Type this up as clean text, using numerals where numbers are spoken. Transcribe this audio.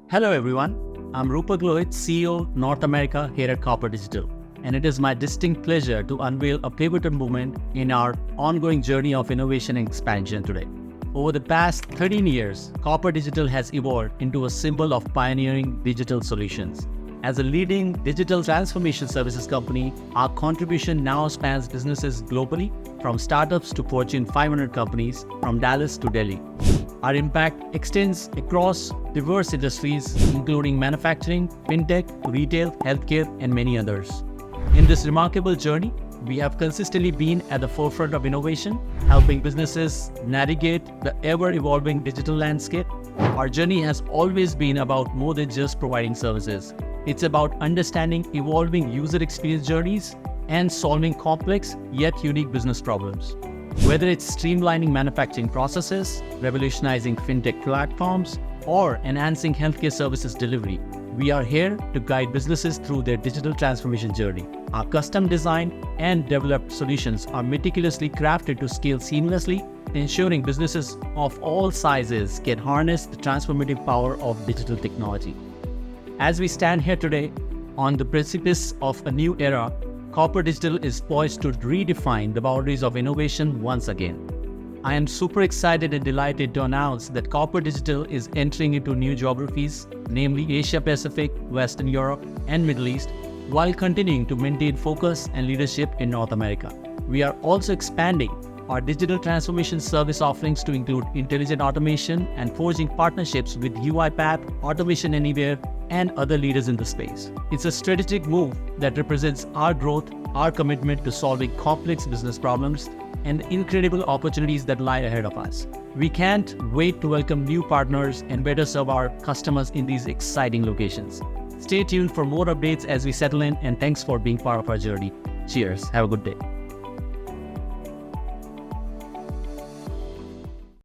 Hello everyone, I'm Rupak, CEO North America here at Copper Digital, and it is my distinct pleasure to unveil a pivotal moment in our ongoing journey of innovation and expansion today. Over the past 13 years, Copper Digital has evolved into a symbol of pioneering digital solutions. As a leading digital transformation services company, our contribution now spans businesses globally, from startups to Fortune 500 companies, from Dallas to Delhi. Our impact extends across diverse industries, including manufacturing, fintech, retail, healthcare, and many others. In this remarkable journey, we have consistently been at the forefront of innovation, helping businesses navigate the ever-evolving digital landscape. Our journey has always been about more than just providing services. It's about understanding evolving user experience journeys and solving complex yet unique business problems. Whether it's streamlining manufacturing processes, revolutionizing fintech platforms, or enhancing healthcare services delivery, we are here to guide businesses through their digital transformation journey. Our custom designed and developed solutions are meticulously crafted to scale seamlessly, ensuring businesses of all sizes can harness the transformative power of digital technology. As we stand here today on the precipice of a new era, Copper Digital is poised to redefine the boundaries of innovation once again. I am super excited and delighted to announce that Copper Digital is entering into new geographies, namely Asia Pacific, Western Europe, and Middle East, while continuing to maintain focus and leadership in North America. We are also expanding our digital transformation service offerings to include intelligent automation and forging partnerships with UiPath, Automation Anywhere, and other leaders in the space. It's a strategic move that represents our growth, our commitment to solving complex business problems, and the incredible opportunities that lie ahead of us. We can't wait to welcome new partners and better serve our customers in these exciting locations. Stay tuned for more updates as we settle in, and thanks for being part of our journey. Cheers. Have a good day.